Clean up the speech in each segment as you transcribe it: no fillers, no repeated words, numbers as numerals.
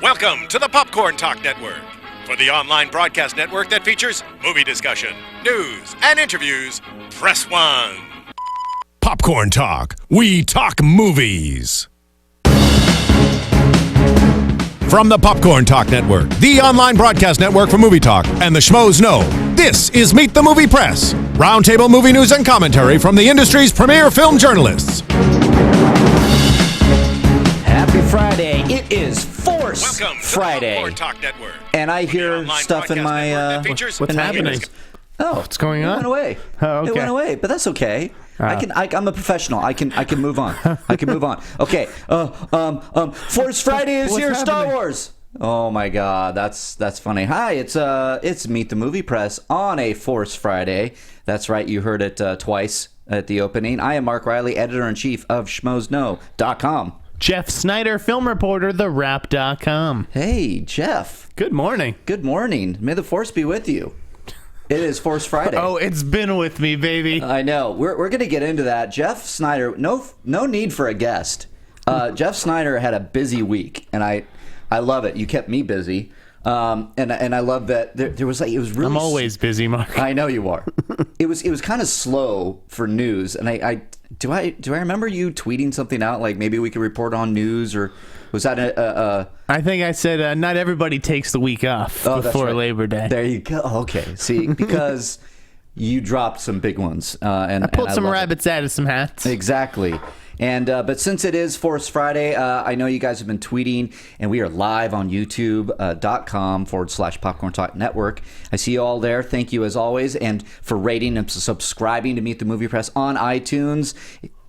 Welcome to the Popcorn Talk Network, for the online broadcast network that features movie discussion, news, and interviews. Press 1. Popcorn Talk. We talk movies. From the Popcorn Talk Network, the online broadcast network for movie talk, and the schmoes know, this is Meet the Movie Press, roundtable movie news and commentary from the industry's premier film journalists. Happy Friday. It is Force Welcome to Friday. the Popcorn Talk Network. And I hear stuff in my... What's happening? Oh, What's going on? It went away. Oh, okay. It went away, but that's okay. I'm a professional. I can move on. I can move on. Okay. Force Friday is here. Star Wars. Oh my God, that's funny. Hi, it's Meet the Movie Press on a Force Friday. That's right. You heard it twice at the opening. I am Mark Reilly, editor-in-chief of schmoesknow.com. Jeff Sneider, film reporter, TheWrap.com. Hey, Jeff. Good morning. Good morning. May the Force be with you. It is Force Friday. Oh, it's been with me, baby. I know. We're going to get into that. Jeff Sneider, no need for a guest. Jeff Sneider had a busy week, and I love it. You kept me busy. And I love that there was it was really. I'm always busy, Mark. I know you are. It was kind of slow for news, and do I remember you tweeting something out like maybe we could report on news, or was that a I think I said not everybody takes the week off before Labor Day. There you go. Okay, see, because you dropped some big ones, and I pulled and some rabbits out of some hats. Exactly. And but since it is Force Friday, I know you guys have been tweeting, and we are live on YouTube.com/Popcorn Talk Network. I see you all there. Thank you as always, and for rating and subscribing to Meet the Movie Press on iTunes.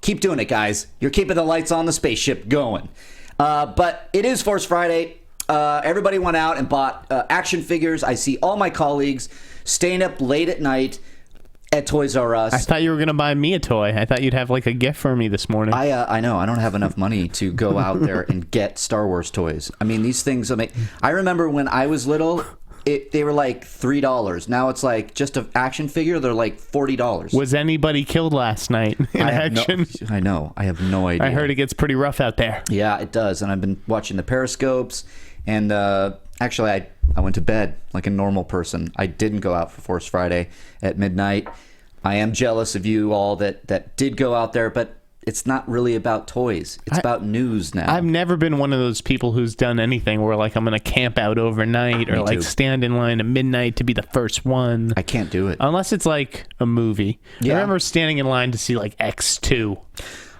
Keep doing it, guys. You're keeping the lights on the spaceship going. But it is Force Friday. Everybody went out and bought action figures. I see all my colleagues staying up late at night at Toys R Us. I thought you were going to buy me a toy. I thought you'd have like a gift for me this morning. I know. I don't have enough money to go out there and get Star Wars toys. I mean, these things... I remember when I was little, they were like $3. Now it's like just an action figure. They're like $40. Was anybody killed last night in action? I know. I have no idea. I heard it gets pretty rough out there. Yeah, it does. And I've been watching the Periscopes. And actually, I went to bed like a normal person. I didn't go out for Force Friday at midnight. I am jealous of you all that did go out there, but it's not really about toys. It's about news now. I've never been one of those people who's done anything where like I'm going to camp out overnight or like stand in line at midnight to be the first one. I can't do it. Unless it's like a movie. Yeah. I remember standing in line to see like X2.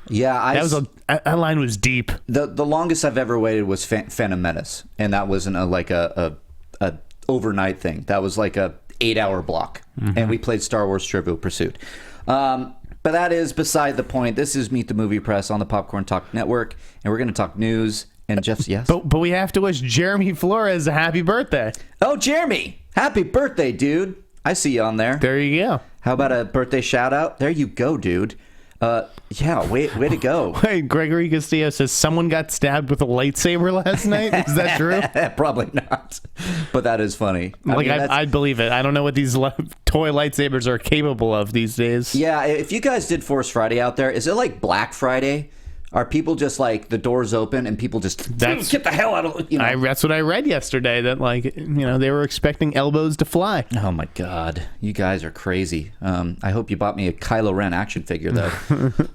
Yeah, that line was deep. The longest I've ever waited was Phantom Menace, and that wasn't a overnight thing. That was like a 8-hour block, and we played Star Wars Trivial Pursuit. But that is beside the point. This is Meet the Movie Press on the Popcorn Talk Network, and we're going to talk news. And Jeff's yes. But we have to wish Jeremy Flores a happy birthday. Oh, Jeremy, happy birthday, dude! I see you on there. There you go. How about a birthday shout out? There you go, dude. Yeah, way to go. Wait, Gregory Castillo says someone got stabbed with a lightsaber last night. Is that true? Probably not, but that is funny. I'd believe it. I don't know what these toy lightsabers are capable of these days. Yeah, if you guys did Force Friday out there, is it like Black Friday? Are people just like the doors open and people just get the hell out of That's what I read yesterday. That they were expecting elbows to fly. Oh my God, you guys are crazy. I hope you bought me a Kylo Ren action figure though.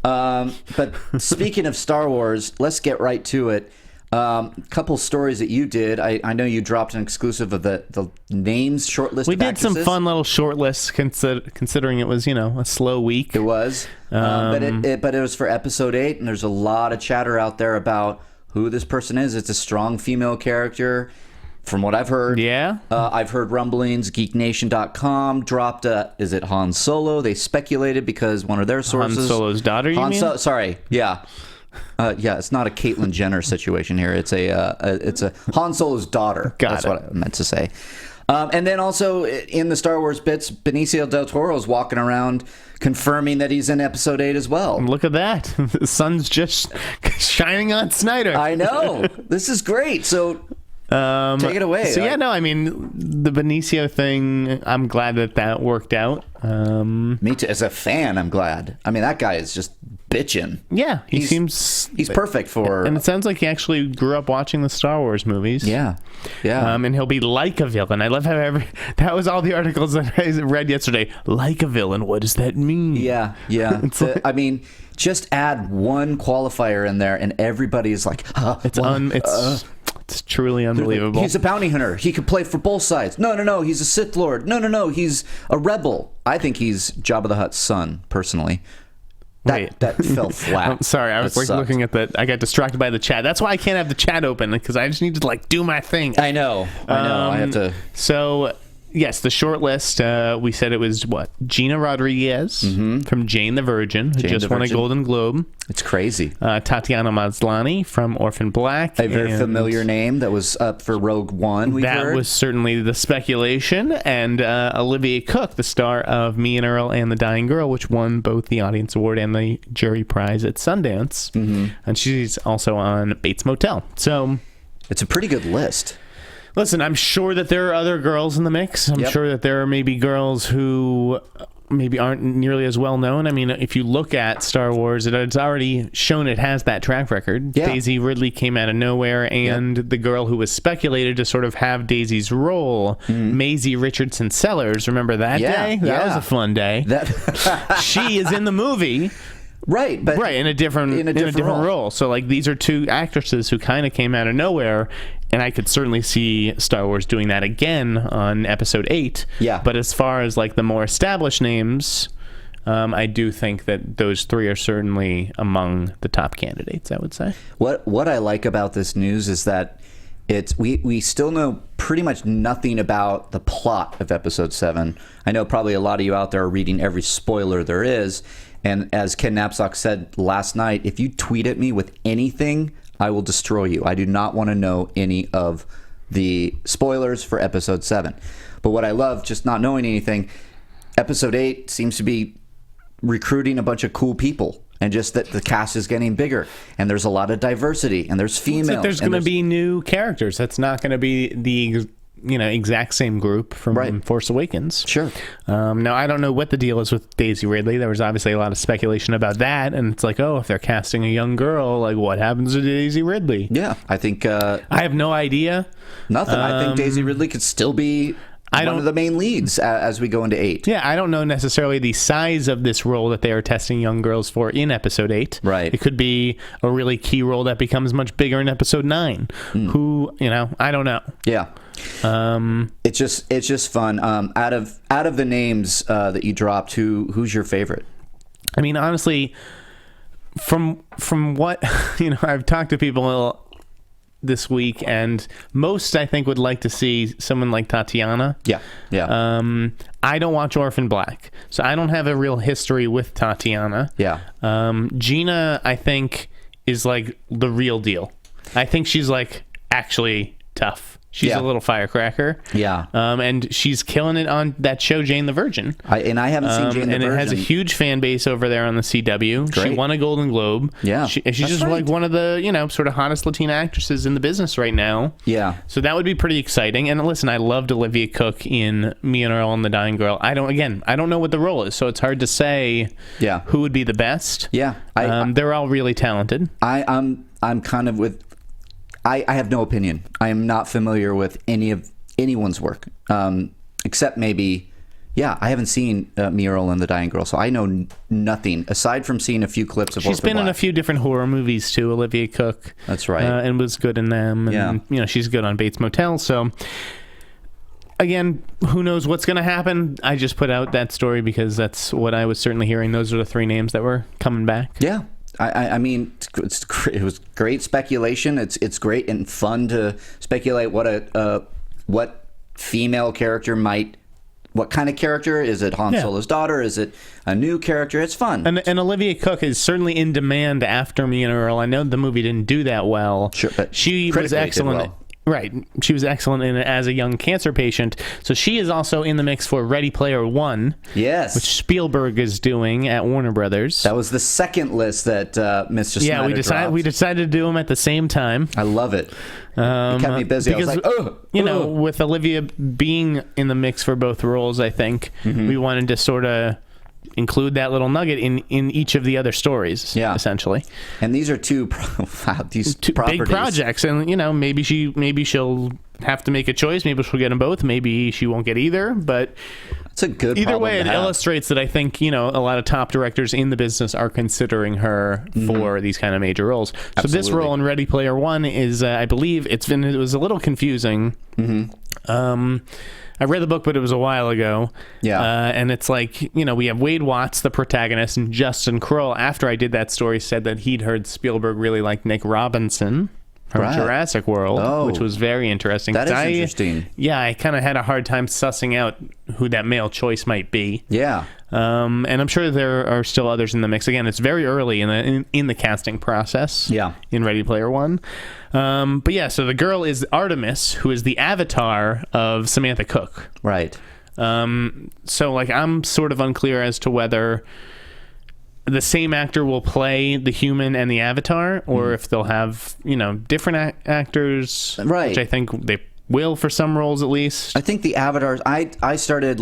But speaking of Star Wars, let's get right to it. Couple stories that you did. I know you dropped an exclusive of the names short list. We did some fun little short lists considering it was a slow week. It was, but it was for episode 8, and there's a lot of chatter out there about who this person is. It's a strong female character, from what I've heard. Yeah, I've heard rumblings. GeekNation.com dropped is it Han Solo? They speculated because one of their sources. Han Solo's daughter. You mean? Sorry, yeah. Yeah, it's not a Caitlyn Jenner situation here. It's a Han Solo's daughter. That's what I meant to say. And then also in the Star Wars bits, Benicio Del Toro is walking around confirming that he's in Episode 8 as well. Look at that. The sun's just shining on Sneider. I know. This is great. So take it away. So the Benicio thing, I'm glad that worked out. Me too. As a fan, I'm glad. I mean, that guy is just bitchin'. Yeah, he's perfect for. And it sounds like he actually grew up watching the Star Wars movies. Yeah. And he'll be like a villain. I love how that was all the articles that I read yesterday. Like a villain, what does that mean? Yeah. I mean, just add one qualifier in there, and everybody's like, it's truly unbelievable. He's a bounty hunter. He could play for both sides. No. He's a Sith Lord. No. He's a rebel. I think he's Jabba the Hutt's son, personally. That fell flat. I'm sorry, I was looking at that. I got distracted by the chat. That's why I can't have the chat open, because I just need to do my thing. I know. I have to. So, yes, the short list. We said it was Gina Rodriguez from Jane the Virgin, who just won a Golden Globe. It's crazy. Tatiana Maslany from Orphan Black. A very familiar name that was up for Rogue One. That was certainly the speculation. And Olivia Cooke, the star of Me and Earl and the Dying Girl, which won both the Audience Award and the Jury Prize at Sundance. And she's also on Bates Motel. So it's a pretty good list. Listen, I'm sure that there are other girls in the mix. I'm sure that there are maybe girls who maybe aren't nearly as well known. I mean, if you look at Star Wars, it's already shown it has that track record. Yeah. Daisy Ridley came out of nowhere, and the girl who was speculated to sort of have Daisy's role, Maisie Richardson Sellers. Remember that day? That was a fun day. She is in the movie. Right, but in a different role. So these are two actresses who kind of came out of nowhere, and I could certainly see Star Wars doing that again on Episode 8. Yeah. But as far as the more established names, I do think that those three are certainly among the top candidates, I would say. What I like about this news is that we still know pretty much nothing about the plot of Episode 7. I know probably a lot of you out there are reading every spoiler there is. And as Ken Knapsack said last night, if you tweet at me with anything, I will destroy you. I do not want to know any of the spoilers for Episode 7. But what I love, just not knowing anything, Episode 8 seems to be recruiting a bunch of cool people. And just that the cast is getting bigger. And there's a lot of diversity. And there's females. There's going to be new characters. That's not going to be the exact same group from Force Awakens. Sure. Now, I don't know what the deal is with Daisy Ridley. There was obviously a lot of speculation about that, and it's if they're casting a young girl, what happens to Daisy Ridley? Yeah, I think... I have no idea. Nothing. I think Daisy Ridley could still be one of the main leads as we go into 8. Yeah, I don't know necessarily the size of this role that they are testing young girls for in Episode 8. Right. It could be a really key role that becomes much bigger in Episode 9. Who, I don't know. Yeah. It's just fun. Out of the names that you dropped, who's your favorite? I mean, honestly, from what I've talked to people this week, and most I think would like to see someone like Tatiana. Yeah. I don't watch Orphan Black, so I don't have a real history with Tatiana. Yeah. Gina, I think, is the real deal. I think she's actually tough. She's a little firecracker. Yeah. And she's killing it on that show, Jane the Virgin. I haven't seen Jane the Virgin. And it has a huge fan base over there on the CW. Great. She won a Golden Globe. Yeah. She's just one of the, sort of hottest Latina actresses in the business right now. Yeah. So that would be pretty exciting. And listen, I loved Olivia Cooke in Me and Earl and the Dying Girl. I don't know what the role is, so it's hard to say who would be the best. Yeah. They're all really talented. I'm kind of with... I have no opinion. I am not familiar with anyone's work, except maybe, I haven't seen Me, Earl, and the Dying Girl, so I know nothing aside from seeing a few clips of. She's been in a few different horror movies too, Olivia Cooke. That's right, and was good in them. And, she's good on Bates Motel. So, again, who knows what's going to happen? I just put out that story because that's what I was certainly hearing. Those are the three names that were coming back. Yeah. I mean, it was great speculation. It's great and fun to speculate what female character what kind of character is it? Han Solo's daughter? Is it a new character? It's fun. And Olivia Cooke is certainly in demand after Me and Earl. I know the movie didn't do that well. Sure, but she was excellent. Right. She was excellent in it as a young cancer patient. So she is also in the mix for Ready Player One. Yes. Which Spielberg is doing at Warner Brothers. That was the second list that Mr. Sneider dropped. We decided to do them at the same time. I love it. It kept me busy. Because, I was like, with Olivia being in the mix for both roles, I think we wanted to sort of include that little nugget in each of the other stories, essentially. And these are two big projects, and maybe she'll have to make a choice. Maybe she'll get them both. Maybe she won't get either. But it's a good. Either way, it illustrates that I think a lot of top directors in the business are considering her for these kind of major roles. So this role in Ready Player One is, I believe, it was a little confusing. I read the book, but it was a while ago. Yeah. And it's like, we have Wade Watts, the protagonist, and Justin Kroll, after I did that story, said that he'd heard Spielberg really liked Nick Robinson from Jurassic World, which was very interesting. That is interesting. Yeah, I kind of had a hard time sussing out who that male choice might be. Yeah. And I'm sure there are still others in the mix. Again, it's very early in the casting process. Yeah. In Ready Player One. But yeah, so the girl is Artemis, who is the avatar of Samantha Cooke. Right. So I'm sort of unclear as to whether the same actor will play the human and the avatar, or if they'll have different actors. Right. Which I think they will for some roles at least. I think the avatars. I started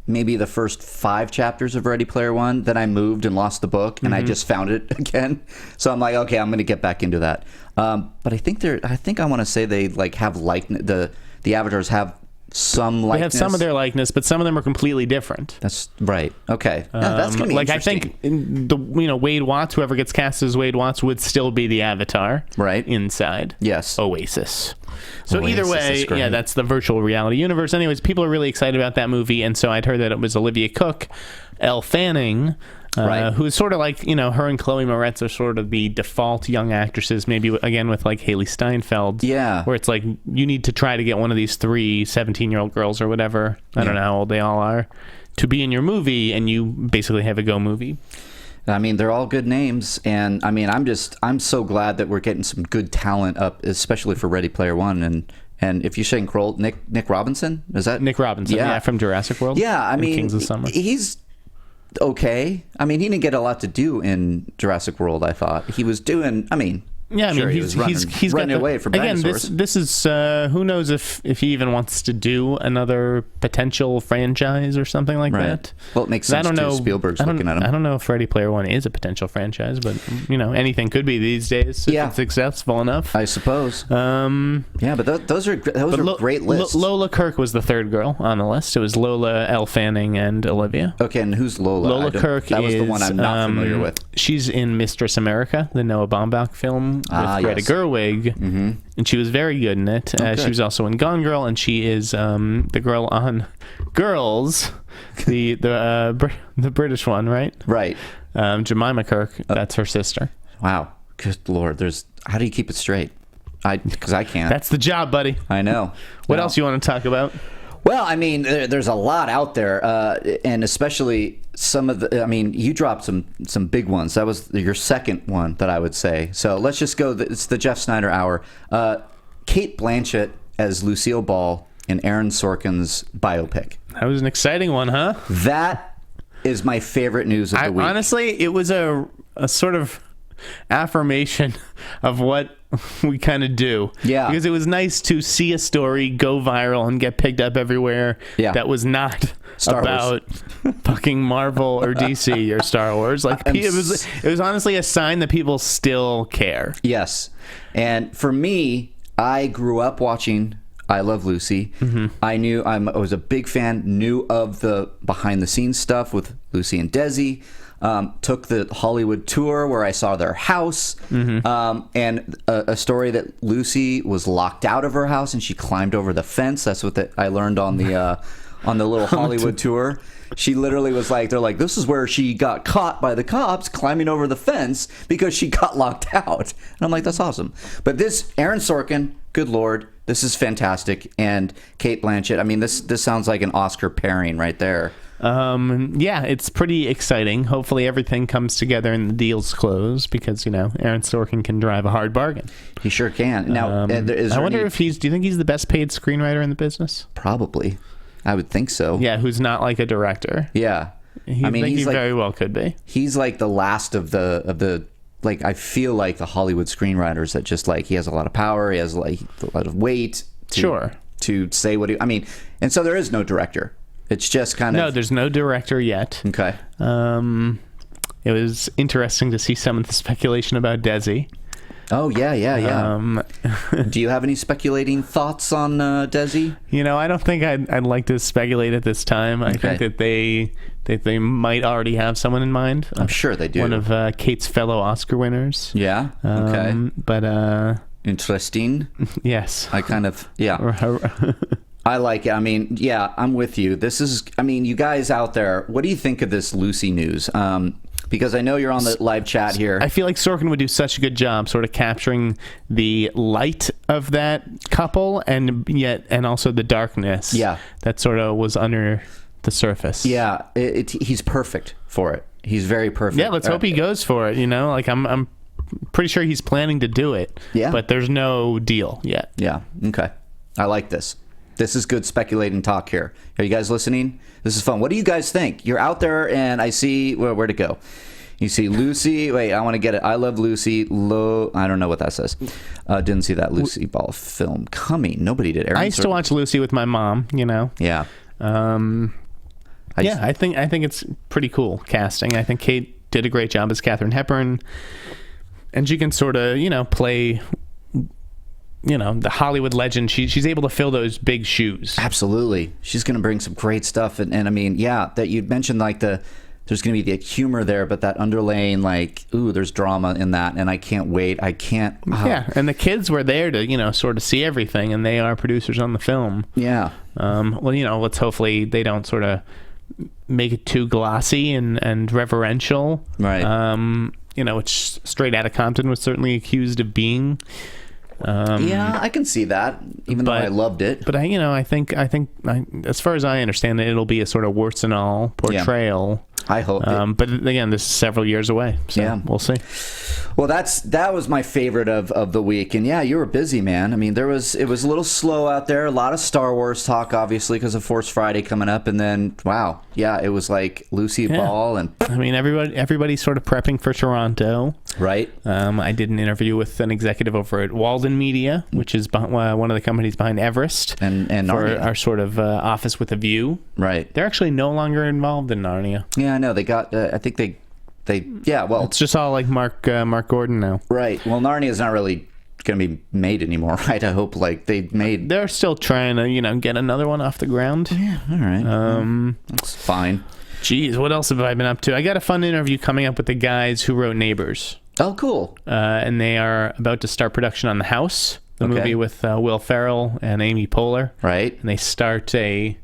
maybe the first 5 chapters of Ready Player One. Then I moved and lost the book, and I just found it again. So I'm like, okay, I'm going to get back into that. But I think I want to say they have likeness. The avatars have some likeness. They have some of their likeness, but some of them are completely different. That's right. Okay, that's gonna be interesting. I think Wade Watts, whoever gets cast as Wade Watts, would still be the avatar, right, inside. Yes, Oasis. So either way, that's the virtual reality universe. Anyways, people are really excited about that movie, and so I'd heard that it was Olivia Cooke, Elle Fanning, who is sort of like, her and Chloe Moretz are sort of the default young actresses, maybe again with Haley Steinfeld. Yeah. Where it's like, you need to try to get one of these 3 17-year-old girls or whatever, I don't know how old they all are, to be in your movie, and you basically have a go movie. I mean, they're all good names, and I mean, I'm so glad that we're getting some good talent up, especially for Ready Player One, and if you're saying Kroll, Nick Robinson, is that Nick Robinson? Yeah, from Jurassic World. Yeah, I mean, Kings of Summer. He's okay. I mean, he didn't get a lot to do in Jurassic World. I thought he was doing. I mean. Yeah, I mean, he's running away from dinosaurs. Again, this is who knows if he even wants to do another potential franchise or something like that. Well, it makes sense. Spielberg's looking at him. I don't know if Ready Player One is a potential franchise, but anything could be these days if it's successful enough. I suppose. Yeah, but those are great lists. Lola Kirk was the third girl on the list. It was Lola, Elle Fanning, and Olivia. Okay, and who's Lola? Lola Kirk that was the one I'm not familiar with. She's in Mistress America, the Noah Baumbach film. With Greta Gerwig, and she was very good in it. She was also in Gone Girl, and she is the girl on Girls, the British one, right? Right. Jemima Kirk. That's her sister. Wow. Good Lord. How do you keep it straight? Because I can't. That's the job, buddy. I know. What else you want to talk about? Well, I mean, there's a lot out there, and especially some of the. I mean, you dropped some big ones. That was your second one that I would say. So let's just go. It's the Jeff Sneider hour. Cate Blanchett as Lucille Ball in Aaron Sorkin's biopic. That was an exciting one, huh? That is my favorite news of the week. Honestly, it was a sort of affirmation of what we kind of do. Yeah. Because it was nice to see a story go viral and get picked up everywhere that was not about fucking Marvel or DC or Star Wars. It was honestly a sign that people still care. Yes. And for me, I grew up watching I Love Lucy. I was a big fan, knew of the behind the scenes stuff with Lucy and Desi. Took the Hollywood tour where I saw their house, and a story that Lucy was locked out of her house and she climbed over the fence. That's what I learned on the little Hollywood tour. She literally was like, they're like, this is where she got caught by the cops climbing over the fence because she got locked out. And I'm like, that's awesome. But this Aaron Sorkin, good Lord, this is fantastic. And Cate Blanchett, I mean, this sounds like an Oscar pairing right there. Yeah, it's pretty exciting. Hopefully everything comes together and the deals close because, Aaron Sorkin can drive a hard bargain. He sure can. Now, I wonder if do you think he's the best paid screenwriter in the business? Probably. I would think so. Yeah, who's not like a director. Yeah. He very well could be. He's like the last of the like, I feel like the Hollywood screenwriters that just like, he has a lot of power, he has like a lot of weight to say what and so there is no director. It's just kind No, of... there's no director yet. Okay. It was interesting to see some of the speculation about Desi. Oh, yeah. Do you have any speculating thoughts on Desi? I don't think I'd like to speculate at this time. I think that they might already have someone in mind. I'm sure they do. One of Kate's fellow Oscar winners. Yeah. Okay. But interesting. yes. I kind of I like it. I mean, yeah, I'm with you. This is, I mean, you guys out there, what do you think of this Lucy news? Because I know you're on the live chat here. I feel like Sorkin would do such a good job sort of capturing the light of that couple and also the darkness that sort of was under the surface. Yeah, he's perfect for it. He's very perfect. Yeah, let's hope he goes for it, Like I'm pretty sure he's planning to do it. Yeah. But there's no deal yet. Yeah, okay. I like this. This is good speculating talk here. Are you guys listening? This is fun. What do you guys think? You're out there, and I see... Where'd it go? You see Lucy... Wait, I want to get it. I love Lucy. I don't know what that says. Didn't see that Lucille Ball film coming. Nobody did. I used to watch Lucy with my mom, Yeah. I think it's pretty cool casting. I think Kate did a great job as Katharine Hepburn. And she can sort of, play... the Hollywood legend. She's able to fill those big shoes. Absolutely. She's going to bring some great stuff. And I mean, yeah, that you'd mentioned there's going to be the humor there, but that underlaying there's drama in that. And I can't wait. Yeah. And the kids were there to, sort of see everything, and they are producers on the film. Yeah. Let's hopefully they don't sort of make it too glossy and reverential. Right. Which Straight Outta Compton was certainly accused of being. Yeah, I can see that, even though I loved it. But I think as far as I understand it, it'll be a sort of warts and all portrayal. I hope. But again, this is several years away, so we'll see. Well, that was my favorite of the week, and yeah, you were busy, man. I mean, it was a little slow out there. A lot of Star Wars talk, obviously, because of Force Friday coming up, and then it was like Lucille Ball, and I mean, everybody's sort of prepping for Toronto, right? I did an interview with an executive over at Walden Media, which is one of the companies behind Everest, and for Narnia. our sort of office with a view. Right. They're actually no longer involved in Narnia. Yeah, I know. They got. I think they. It's just all like Mark Gordon now. Right. Well, Narnia is not really going to be made anymore, right? I hope They're still trying to get another one off the ground. Yeah. All right. That's fine. Geez, what else have I been up to? I got a fun interview coming up with the guys who wrote Neighbors. Oh, cool. And they are about to start production on The House, the movie with Will Ferrell and Amy Poehler. Right. And they start a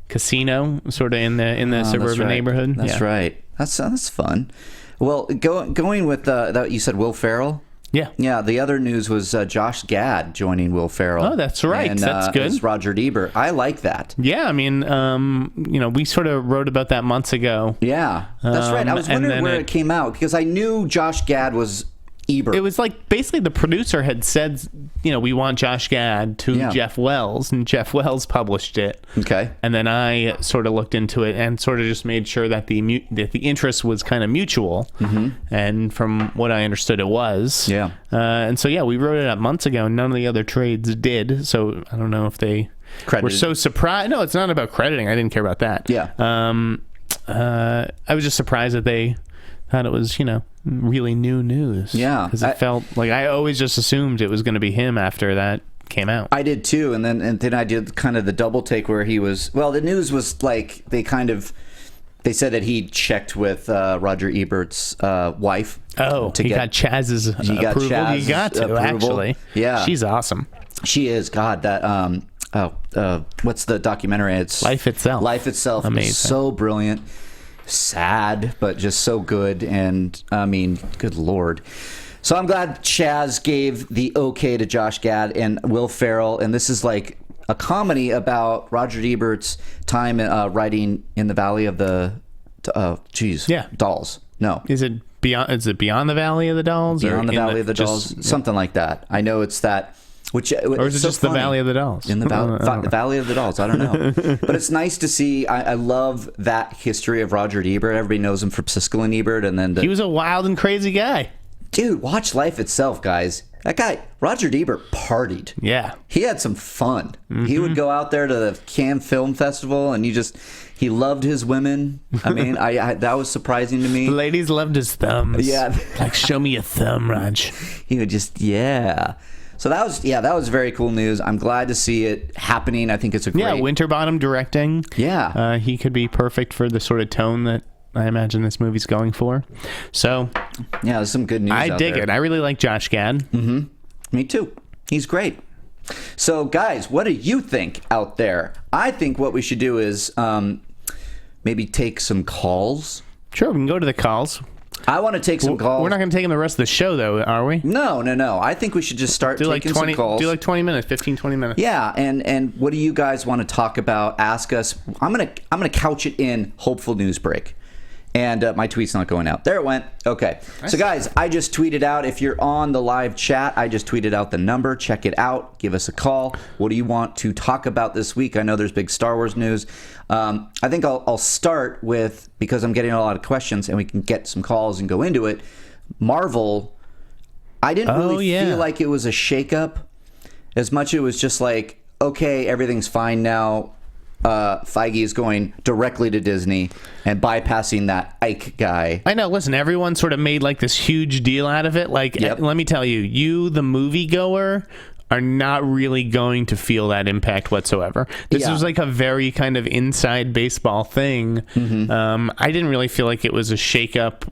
casino sort of in the suburban neighborhood. That's right. That's fun. Well, going with that, you said Will Ferrell. Yeah. Yeah. The other news was Josh Gad joining Will Ferrell. Oh, that's right. And, that's good. As Roger Ebert. I like that. Yeah. I mean, we sort of wrote about that months ago. Yeah. That's right. I was wondering where it came out because I knew Josh Gad was Ebert. It was like basically the producer had said, we want Josh Gad to Jeff Wells, and Jeff Wells published it. Okay. And then I sort of looked into it and sort of just made sure that the interest was kind of mutual. Mm-hmm. And from what I understood, it was. Yeah. And so, we wrote it up months ago, and none of the other trades did. So I don't know if they were so surprised. No, it's not about crediting. I didn't care about that. Yeah. I was just surprised that they thought it was, really new news. Yeah. Because it felt like I always just assumed it was going to be him after that came out. I did too. And then I did kind of the double take where he was, the news was like they said that he checked with Roger Ebert's wife. Oh, he got Chaz's approval. He got to, approval. Actually. Yeah. She's awesome. She is. God, that, what's the documentary? It's Life Itself. Life Itself. Amazing. So brilliant. Sad, but just so good. And I mean, good Lord. So I'm glad Chaz gave the okay to Josh Gad and Will Ferrell. And this is like a comedy about Roger Ebert's time writing in the Valley of the Dolls. No. Is it beyond the Valley of the Dolls? Beyond the Valley of the Dolls? Something like that. I know it's that. Or is it just the Valley of the Dolls? In the Valley of the Dolls. I don't know. But it's nice to see. I love that history of Roger Ebert. Everybody knows him from Siskel and Ebert. And then he was a wild and crazy guy. Dude, watch Life Itself, guys. That guy, Roger Ebert, partied. Yeah. He had some fun. He would go out there to the Cannes Film Festival, and he loved his women. I mean, I that was surprising to me. The ladies loved his thumbs. Yeah. Like, show me a thumb, Raj. He would just, So that was very cool news. I'm glad to see it happening. I think it's a great... Yeah, Winterbottom directing. Yeah. He could be perfect for the sort of tone that I imagine this movie's going for. So... Yeah, there's some good news I out dig there. it. I really like Josh Gad. Mm-hmm. Me too. He's great. So, guys, what do you think out there? I think what we should do is maybe take some calls. Sure, we can go to the calls. I want to take some calls. We're not going to take them the rest of the show, though, are we? No. I think we should just start taking some calls. Do like 20 minutes, 15, 20 minutes. Yeah, and what do you guys want to talk about? Ask us. I'm gonna couch it in hopeful news break. And my tweet's not going out. There it went. Okay. Nice. So, guys, I just tweeted out. If you're on the live chat, I just tweeted out the number. Check it out. Give us a call. What do you want to talk about this week? I know there's big Star Wars news. I think I'll start with, because I'm getting a lot of questions and we can get some calls and go into it. Marvel, I didn't really feel like it was a shakeup as much. It was just like, okay, everything's fine now. Feige is going directly to Disney and bypassing that Ike guy. I know. Listen, everyone sort of made like this huge deal out of it. Like, let me tell you, the moviegoer, are not really going to feel that impact whatsoever. This was like a very kind of inside baseball thing. Mm-hmm. I didn't really feel like it was a shakeup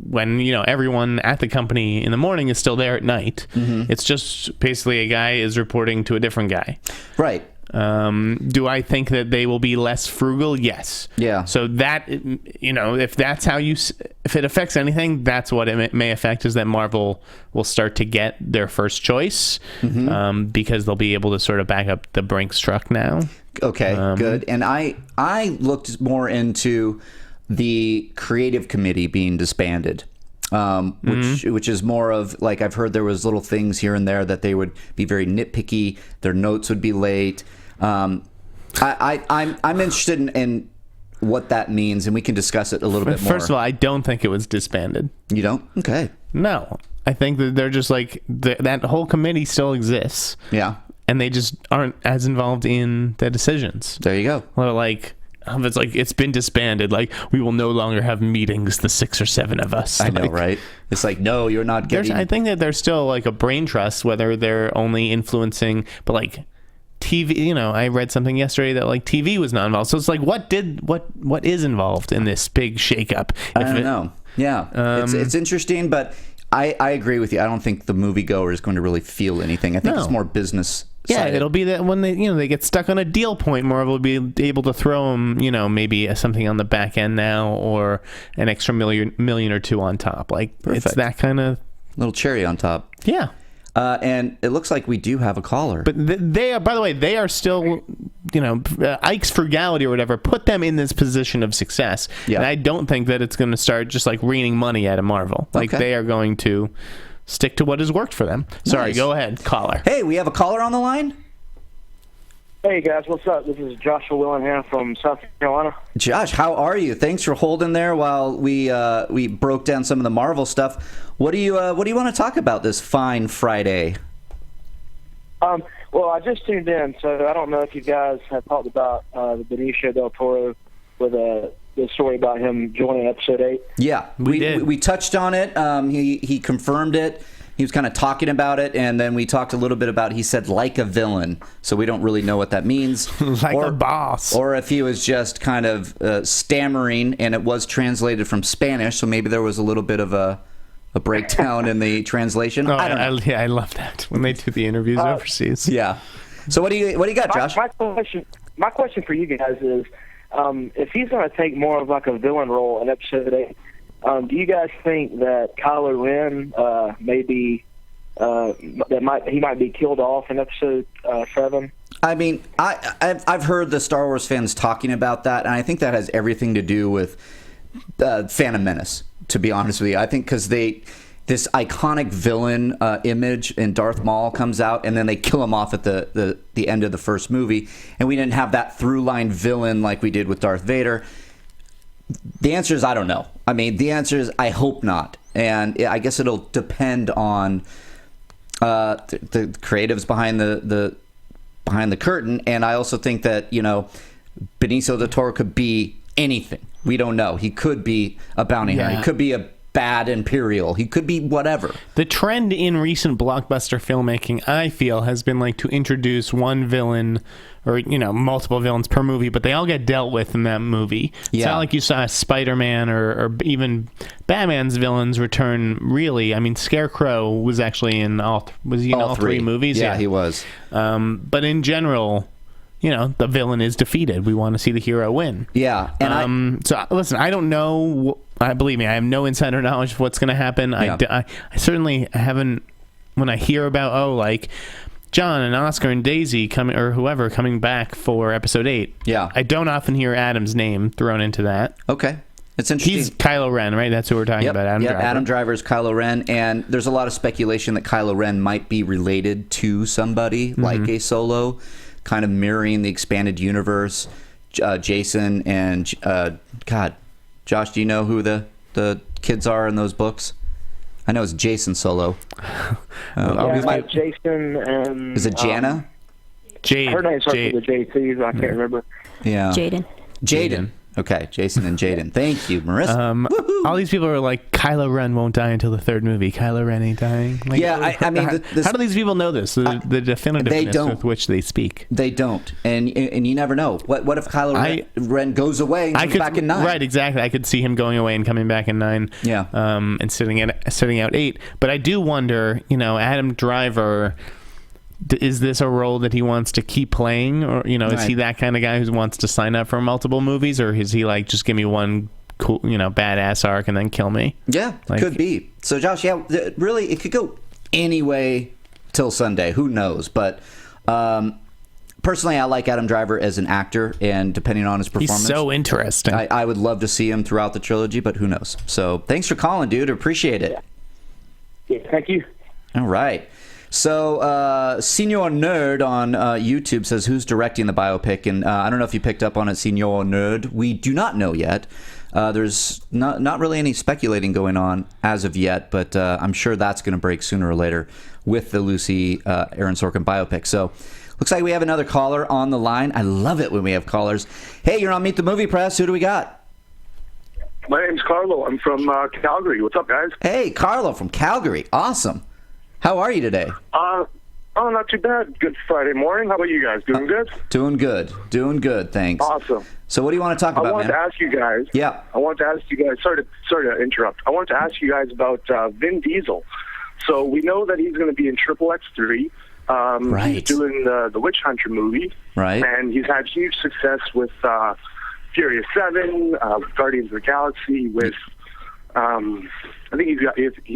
when, everyone at the company in the morning is still there at night. Mm-hmm. It's just basically a guy is reporting to a different guy. Right. Do I think that they will be less frugal? Yes. Yeah. So that, if that's how if it affects anything, that's what it may affect, is that Marvel will start to get their first choice, because they'll be able to sort of back up the Brinks truck now. Okay, good. And I looked more into the creative committee being disbanded. Which is more of, like, I've heard there was little things here and there that they would be very nitpicky. Their notes would be late. I'm interested in what that means, and we can discuss it a little bit more. First of all, I don't think it was disbanded. You don't? Okay. No, I think that they're just like that whole committee still exists. Yeah. And they just aren't as involved in the decisions. There you go. Or like, it's like it's been disbanded. Like, we will no longer have meetings, the 6 or 7 of us. I know, right? It's like, no, you're not getting... I think that there's still like a brain trust, whether they're only influencing, but like TV, I read something yesterday that like TV was not involved. So it's like, what is involved in this big shakeup? I don't know. Yeah. It's interesting, but I agree with you. I don't think the moviegoer is going to really feel anything. I think it's more business. Yeah, it'll be that when they get stuck on a deal point, Marvel will be able to throw them, maybe something on the back end now, or an extra million or two on top. Like, perfect. It's that kind of little cherry on top. Yeah. And it looks like we do have a caller. But they are, by the way, they are still, Ike's frugality or whatever put them in this position of success. Yeah. And I don't think that it's going to start just like raining money out of Marvel. Like, they are going to stick to what has worked for them. Sorry, nice. Go ahead, caller. Hey, we have a caller on the line? Hey, guys, what's up? This is Joshua Willingham from South Carolina. Josh, how are you? Thanks for holding there while we broke down some of the Marvel stuff. What do you want to talk about this fine Friday? Well, I just tuned in, so I don't know if you guys have talked about the Benicio Del Toro with the story about him joining Episode 8. Yeah, we touched on it. He confirmed it. He was kind of talking about it, and then we talked a little bit about, he said, like a villain. So we don't really know what that means. Like a boss. Or if he was just kind of stammering, and it was translated from Spanish, so maybe there was a little bit of a breakdown in the translation. I don't know. I love that when they do the interviews overseas. Yeah. So what do you got, Josh? My question for you guys is, if he's going to take more of like a villain role in Episode 8, do you guys think that Kylo Ren he might be killed off in Episode 7? I mean, I've heard the Star Wars fans talking about that, and I think that has everything to do with Phantom Menace, to be honest with you. I think because this iconic villain image in Darth Maul comes out, and then they kill him off at the end of the first movie, and we didn't have that through-line villain like we did with Darth Vader. The answer is I don't know. I mean, the answer is I hope not. And I guess it'll depend on the creatives behind the curtain, and I also think that Benicio del Toro could be anything. We don't know. He could be a bounty hunter. He could be a bad Imperial. He could be whatever. The trend in recent blockbuster filmmaking, I feel, has been like to introduce one villain or, multiple villains per movie, but they all get dealt with in that movie. It's not like you saw Spider-Man or even Batman's villains return, really. I mean, Scarecrow was actually in all three movies? Yeah, he was. But in general, the villain is defeated. We want to see the hero win. Yeah. And so listen, I don't know. Believe me, I have no insider knowledge of what's going to happen. Yeah. I certainly haven't. When I hear about John and Oscar and Daisy coming back for episode 8. Yeah. I don't often hear Adam's name thrown into that. Okay. It's interesting. He's Kylo Ren, right? That's who we're talking about. Adam Driver. Adam Driver's Kylo Ren, and there's a lot of speculation that Kylo Ren might be related to somebody like a Solo, kind of mirroring the expanded universe. Jason and Josh, do you know who the kids are in those books? I know it's Jason Solo. Jason and... Is it Jana? Jade. Her name starts with a J, too. I can't remember. Yeah. Jaden. Okay, Jason and Jaden. Thank you, Marissa. All these people are like, Kylo Ren won't die until the third movie. Kylo Ren ain't dying. I mean... how do these people know this? The definitiveness with which they speak. They don't. And you never know. What if Kylo Ren goes away and comes back in 9? Right, exactly. I could see him going away and coming back in 9. Yeah. And sitting out 8. But I do wonder, Adam Driver... Is this a role that he wants to keep playing, or is he that kind of guy who wants to sign up for multiple movies, or is he like, just give me one cool, badass arc and then kill me? Yeah, could be. So Josh, really, it could go any way till Sunday. Who knows? But personally, I like Adam Driver as an actor, and depending on his performance, he's so interesting. I would love to see him throughout the trilogy, but who knows? So thanks for calling, dude. Appreciate it. Yeah, thank you. All right. So, Senior Nerd on YouTube says, who's directing the biopic? And I don't know if you picked up on it, Senior Nerd. We do not know yet. There's not really any speculating going on as of yet, but I'm sure that's going to break sooner or later with the Aaron Sorkin biopic. So, looks like we have another caller on the line. I love it when we have callers. Hey, you're on Meet the Movie Press. Who do we got? My name's Carlo. I'm from Calgary. What's up, guys? Hey, Carlo from Calgary. Awesome. How are you today? Not too bad. Good Friday morning. How about you guys? Doing good? Doing good, thanks. Awesome. So what do you want to talk about, man? I wanted to ask you guys. Yeah. I wanted to ask you guys. Sorry to interrupt. I wanted to ask you guys about Vin Diesel. So we know that he's going to be in XXX3. Right. He's doing the Witch Hunter movie. Right. And he's had huge success with Furious 7, Guardians of the Galaxy, with... I think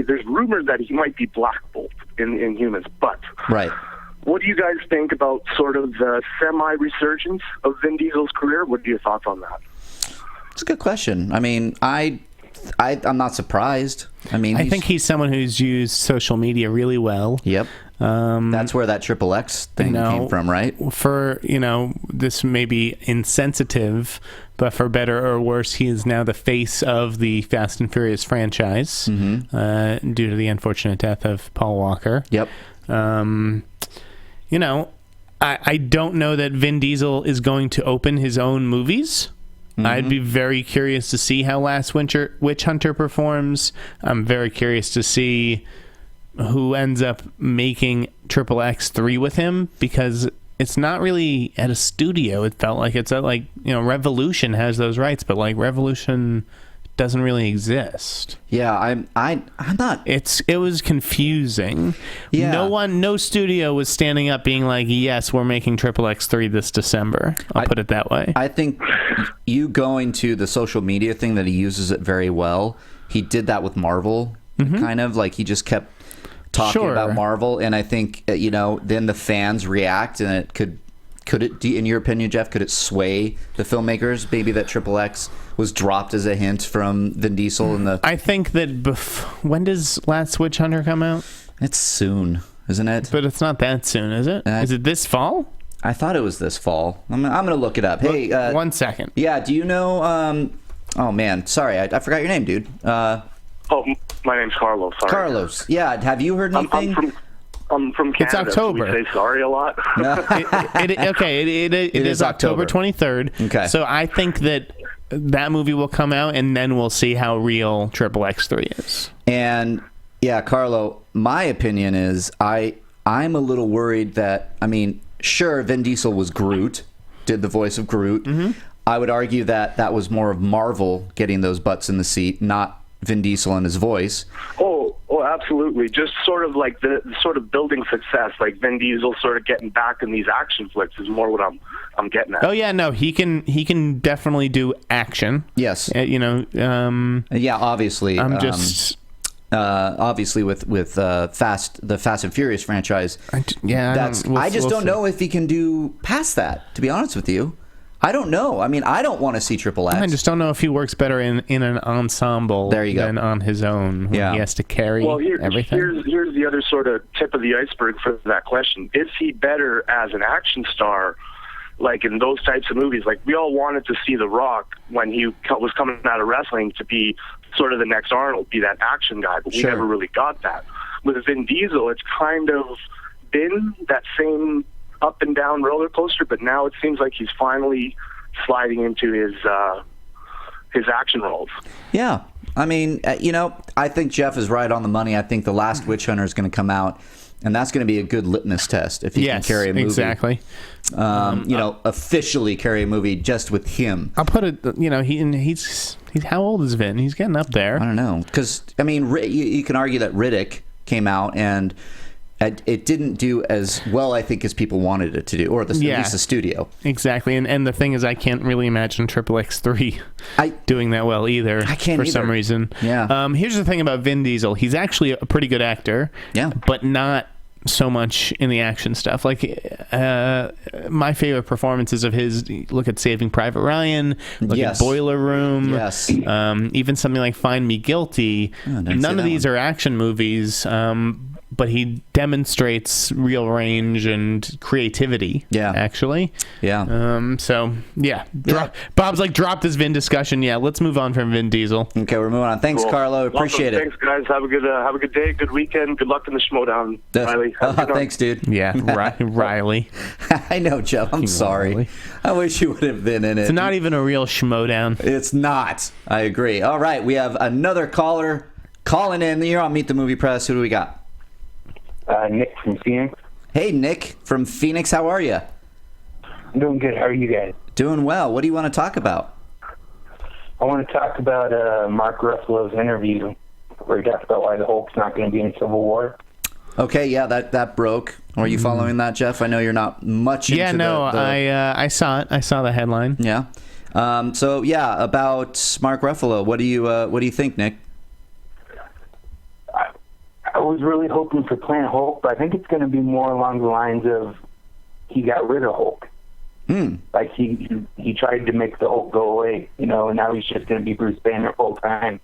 there's rumors that he might be Black Bolt in Humans, but right. What do you guys think about sort of the semi-resurgence of Vin Diesel's career? What are your thoughts on that? It's a good question. I mean, I'm not surprised. I mean, I think he's someone who's used social media really well. Yep. That's where that XXX thing came from, right? For, this may be insensitive, but for better or worse, he is now the face of the Fast and Furious franchise due to the unfortunate death of Paul Walker. Yep. I don't know that Vin Diesel is going to open his own movies. I'd be very curious to see how Last Witch Hunter performs. I'm very curious to see who ends up making XXX3 with him, because it's not really at a studio. It felt like it's at Revolution has those rights, but Revolution doesn't really exist. Yeah, I'm not. It was confusing. Yeah. No studio was standing up being like, yes, we're making XXX3 this December. I'll put it that way. I think you going to the social media thing that he uses it very well. He did that with Marvel, kind of like he just kept talking about Marvel, and I think then the fans react, and it could it, in your opinion, Jeff, could it sway the filmmakers? Maybe that XXX was dropped as a hint from Vin Diesel and the. I think that when does Last Witch Hunter come out? It's soon, isn't it? But it's not that soon, is it? Is it this fall? I thought it was this fall. I'm gonna look it up. Hey, 1 second. Yeah, do you know? Oh man, sorry, I forgot your name, dude. My name's Carlos. Sorry. Carlos. Yeah, have you heard anything? from Canada. It's October. So we say sorry a lot. It is October 23rd. Okay. So I think that movie will come out, and then we'll see how real XXX3 is. And yeah, Carlo, my opinion is I'm a little worried that, I mean, sure, Vin Diesel was Groot, did the voice of Groot. Mm-hmm. I would argue that was more of Marvel getting those butts in the seat, not Vin Diesel and his voice. Oh, absolutely. Just sort of like the sort of building success, like Vin Diesel sort of getting back in these action flicks is more what I'm getting at. Oh yeah, no, he can definitely do action. Yes. Yeah, obviously. I'm just obviously with the Fast and Furious franchise. I just don't know if he can do past that, to be honest with you. I don't know. I mean, I don't want to see Triple X. I just don't know if he works better in an ensemble than on his own. When he has to carry everything. Here's the other sort of tip of the iceberg for that question. Is he better as an action star, like in those types of movies? Like, we all wanted to see The Rock when he was coming out of wrestling to be sort of the next Arnold, be that action guy, but we never really got that. With Vin Diesel, it's kind of been that same up and down roller coaster, but now it seems like he's finally sliding into his action roles. Yeah. I mean, I think Jeff is right on the money. I think The Last Witch Hunter is going to come out, and that's going to be a good litmus test if he can carry a movie. Exactly. Officially carry a movie just with him. I'll put it, he's how old is Vin? He's getting up there. I don't know. Because, I mean, you can argue that Riddick came out and it didn't do as well, I think, as people wanted it to do, or at least the studio. Exactly, and the thing is, I can't really imagine XXX3 doing that well either. I can't for some reason. Yeah. Here's the thing about Vin Diesel: he's actually a pretty good actor. Yeah. But not so much in the action stuff. Like my favorite performances of his: look at Saving Private Ryan, look at Boiler Room. Yes. Even something like Find Me Guilty. None of these are action movies. But he demonstrates real range and creativity. Yeah, actually. Yeah. Bob's like, drop this Vin discussion. Yeah, let's move on from Vin Diesel. Okay, we're moving on. Thanks, cool. Carlo. Appreciate it. Thanks, guys. Have a good day. Good weekend. Good luck in the Schmodown, Riley. Thanks, dude. Yeah, Riley. I know, Jeff. I'm sorry. Riley. I wish you would have been in it. It's not even a real Schmodown. It's not. I agree. All right, we have another caller calling in. You're on Meet the Movie Press. Who do we got? Nick from Phoenix. Hey, Nick from Phoenix. How are you? I'm doing good. How are you guys? Doing well. What do you want to talk about? I want to talk about Mark Ruffalo's interview where he talked about why the Hulk's not going to be in Civil War. Okay, yeah, that broke. Are you following that, Jeff? I know you're not much into I saw it. I saw the headline. Yeah. About Mark Ruffalo. What do you think, Nick? I was really hoping for Planet Hulk, but I think it's going to be more along the lines of he got rid of Hulk. Like he tried to make the Hulk go away, and now he's just going to be Bruce Banner full time.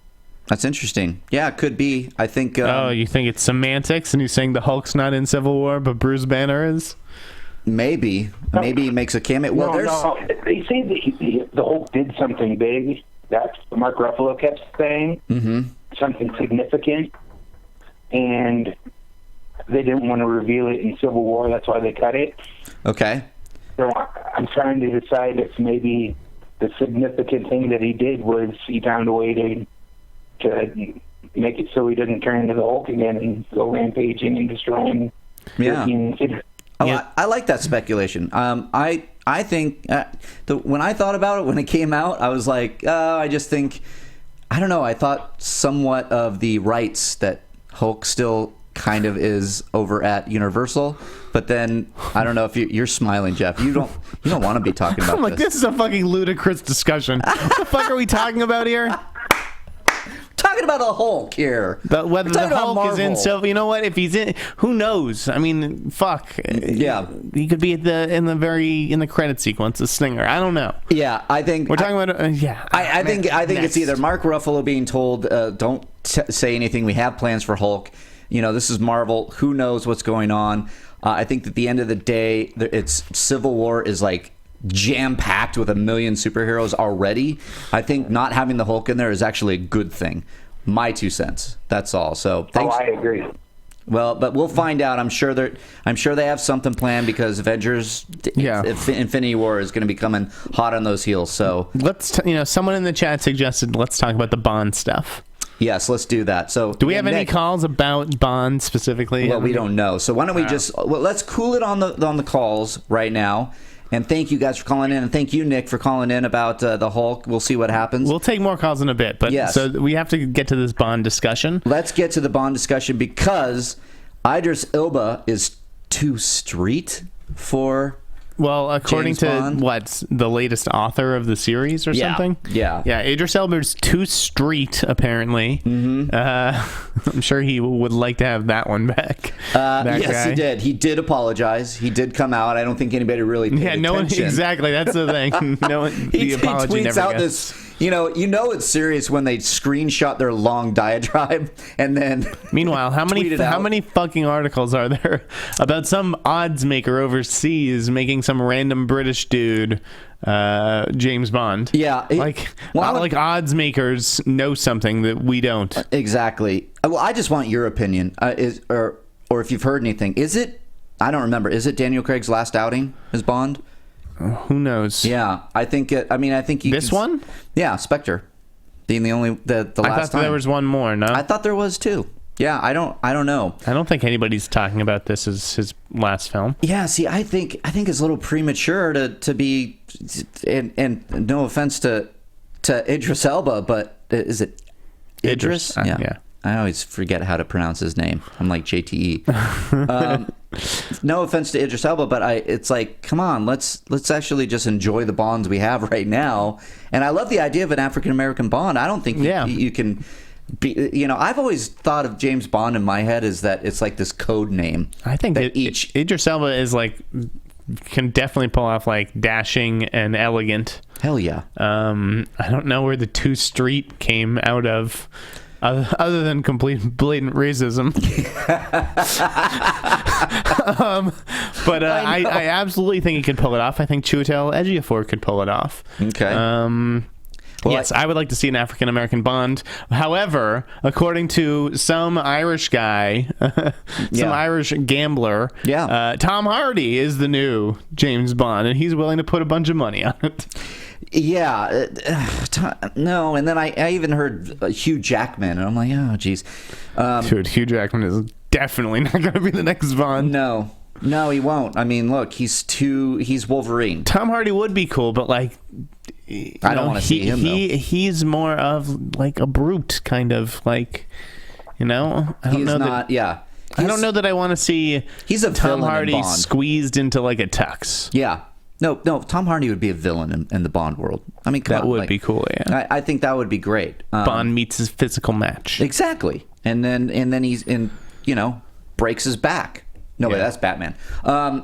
That's interesting. Yeah, it could be. I think. You think it's semantics, and he's saying the Hulk's not in Civil War, but Bruce Banner is? Maybe he makes a cameo. Well, no. They say that the Hulk did something big. That's what Mark Ruffalo kept saying. Mm-hmm. Something significant. And they didn't want to reveal it in Civil War. That's why they cut it. Okay. So I'm trying to decide if maybe the significant thing that he did was he found a way to make it so he doesn't turn into the Hulk again and go rampaging and destroying. Yeah. I like that speculation. I think when I thought about it when it came out, I was like, I just think, I don't know. I thought somewhat of the rights that Hulk still kind of is over at Universal, but then I don't know if you're smiling, Jeff. You don't want to be talking about I'm like, this is a fucking ludicrous discussion. What the fuck are we talking about here? Talking about a Hulk here. Whether the Hulk is in Civil, you know what? If he's in, who knows? I mean, fuck. Yeah, he could be in the credit sequence, the Stinger. I don't know. Yeah, I think we're talking about. I think it's either Mark Ruffalo being told, "Don't say anything. We have plans for Hulk." This is Marvel. Who knows what's going on? I think at the end of the day, it's Civil War is like jam-packed with 1 million superheroes already. I think not having the Hulk in there is actually a good thing. My 2 cents. That's all. So thanks. I agree. Well, but we'll find out. I'm sure they have something planned because Avengers Infinity War is going to be coming hot on those heels. So let's someone in the chat suggested let's talk about the Bond stuff. Yes, let's do that. So do we have any calls about Bond specifically? Well, we don't know. So why don't we let's cool it on the calls right now. And thank you guys for calling in, and thank you, Nick, for calling in about the Hulk. We'll see what happens. We'll take more calls in a bit, but so we have to get to this Bond discussion. Let's get to the Bond discussion because Idris Elba is too street for. Well, according James to Bond. the latest author of the series or something? Yeah. Idris Elba's too street, apparently. Mm-hmm. I'm sure he would like to have that one back. Yes, guy. he did. He did apologize. He did come out. I don't think anybody really paid attention. No one, exactly. That's the thing. No one, the apology tweets never out gets. this. You know it's serious when they screenshot their long diatribe and then. Meanwhile, how many fucking articles are there about some odds maker overseas making some random British dude James Bond? Yeah, like odds makers know something that we don't. Exactly. Well, I just want your opinion, or if you've heard anything. Is it? I don't remember. Is it Daniel Craig's last outing as Bond? Who knows? Yeah, I think it. I mean, I think you. This one? Yeah, Spectre, being the only the last time. I thought there was one more. No, I thought there was too. Yeah, I don't know. I don't think anybody's talking about this as his last film. Yeah, see, I think it's a little premature to be, and no offense to Idris Elba, but is it Idris? Yeah. I always forget how to pronounce his name. I'm like JTE. No offense to Idris Elba, but it's like, come on, let's actually just enjoy the Bonds we have right now. And I love the idea of an African American Bond. I don't think you can be. I've always thought of James Bond in my head is that it's like this code name. I think that Idris Elba is like can definitely pull off like dashing and elegant. Hell yeah. I don't know where the two street came out of. Other than complete blatant racism. But I absolutely think he could pull it off. I think Chiwetel Ejiofor could pull it off. Okay. Yes, I would like to see an African-American Bond. However, according to some Irish guy, Irish gambler, Tom Hardy is the new James Bond, and he's willing to put a bunch of money on it. Yeah, no, and then I even heard Hugh Jackman, and I'm like, oh, geez. Dude, Hugh Jackman is definitely not going to be the next Bond. No, he won't. I mean, look, he's Wolverine. Tom Hardy would be cool, but like, I don't want to see him. He's more of like a brute, kind of like, I don't know that. Yeah. I don't know that I want to see. He's a Tom villain Hardy in Bond. Squeezed into like a tux. Yeah. No, Tom Hardy would be a villain in the Bond world. I mean, that would be cool. Yeah, I think that would be great. Bond meets his physical match. Exactly, and then he's breaks his back. No, wait, that's Batman. I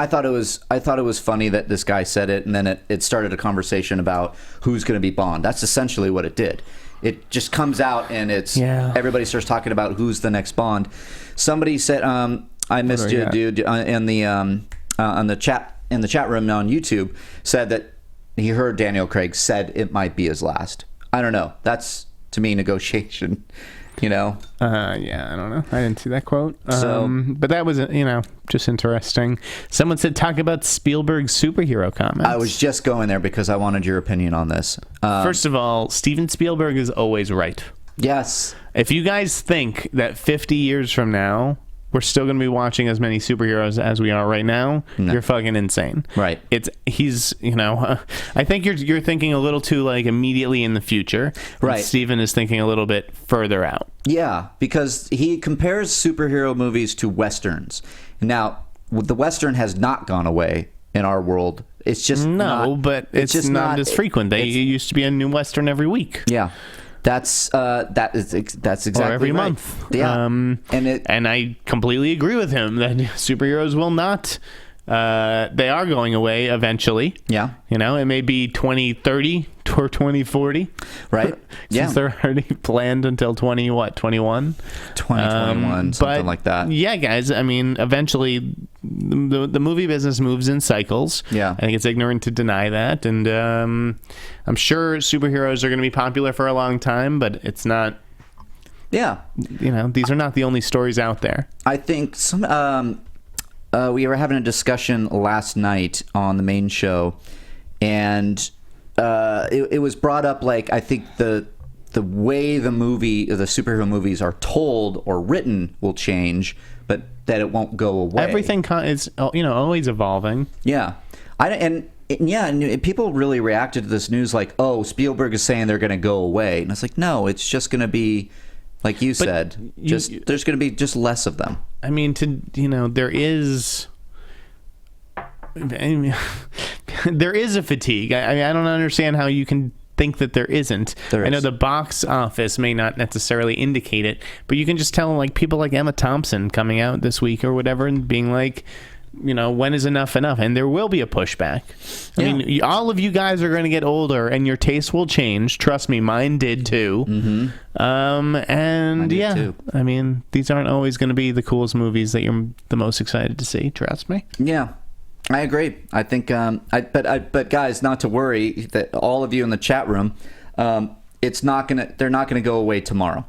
thought it was funny that this guy said it, and then it started a conversation about who's going to be Bond. That's essentially what it did. It just comes out and everybody starts talking about who's the next Bond. Somebody said, "I missed you, dude," in the chat room on YouTube, said that he heard Daniel Craig said it might be his last. I don't know. That's to me negotiation. Yeah, I don't know. I didn't see that quote. But that was just interesting. Someone said talk about Spielberg's superhero comments. I was just going there because I wanted your opinion on this. First of all, Steven Spielberg is always right. Yes. If you guys think that 50 years from now we're still going to be watching as many superheroes as we are right now, you're fucking insane. Right. He's I think you're thinking a little too like immediately in the future. Right. Steven is thinking a little bit further out. Yeah, because he compares superhero movies to westerns. Now, the western has not gone away in our world. It's just but it's just not as frequent. They used to be a new western every week. Yeah. That's exactly or every right. month. Yeah, and I completely agree with him that superheroes will not. They are going away eventually. Yeah, it may be 2030 or 2040. Right. Since they're already planned until 2021, something like that. Yeah, guys. I mean, eventually, the movie business moves in cycles. Yeah, I think it's ignorant to deny that, and I'm sure superheroes are going to be popular for a long time, but it's not. Yeah. You know, these are not the only stories out there. I think we were having a discussion last night on the main show, and it was brought up, like, I think the way the superhero movies are told or written will change, but that it won't go away. Everything is, always evolving. Yeah. And people really reacted to this news like, oh, Spielberg is saying they're going to go away. And it's like, no, it's just going to be, like you said, there's going to be just less of them. I mean, there is a fatigue. I don't understand how you can think that there isn't. I know the box office may not necessarily indicate it, but you can just tell, like, people like Emma Thompson coming out this week or whatever and being like, when is enough? And there will be a pushback. I mean, all of you guys are going to get older and your taste will change. Trust me, mine did too. Mm-hmm. Too. I mean, these aren't always going to be the coolest movies that you're the most excited to see. Trust me. Yeah. I agree. I think, but guys, not to worry, that all of you in the chat room, they're not gonna go away tomorrow.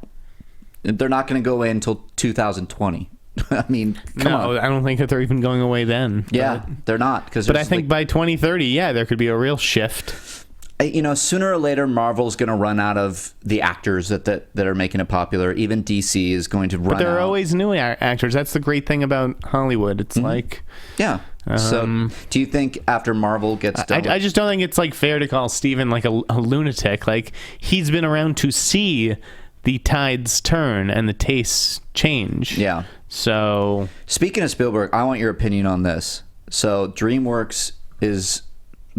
They're not gonna go away until 2020. I mean, come on. I don't think that they're even going away then. Yeah, they're not. But I think by 2030, there could be a real shift. Sooner or later, Marvel's going to run out of the actors that are making it popular. Even DC is going to run out. But there are always new actors. That's the great thing about Hollywood. It's like... Yeah. So, do you think after Marvel gets done... I just don't think it's, like, fair to call Steven, like, a lunatic. Like, he's been around to see the tides turn and the tastes change. Yeah. So... Speaking of Spielberg, I want your opinion on this. So, Dreamworks is...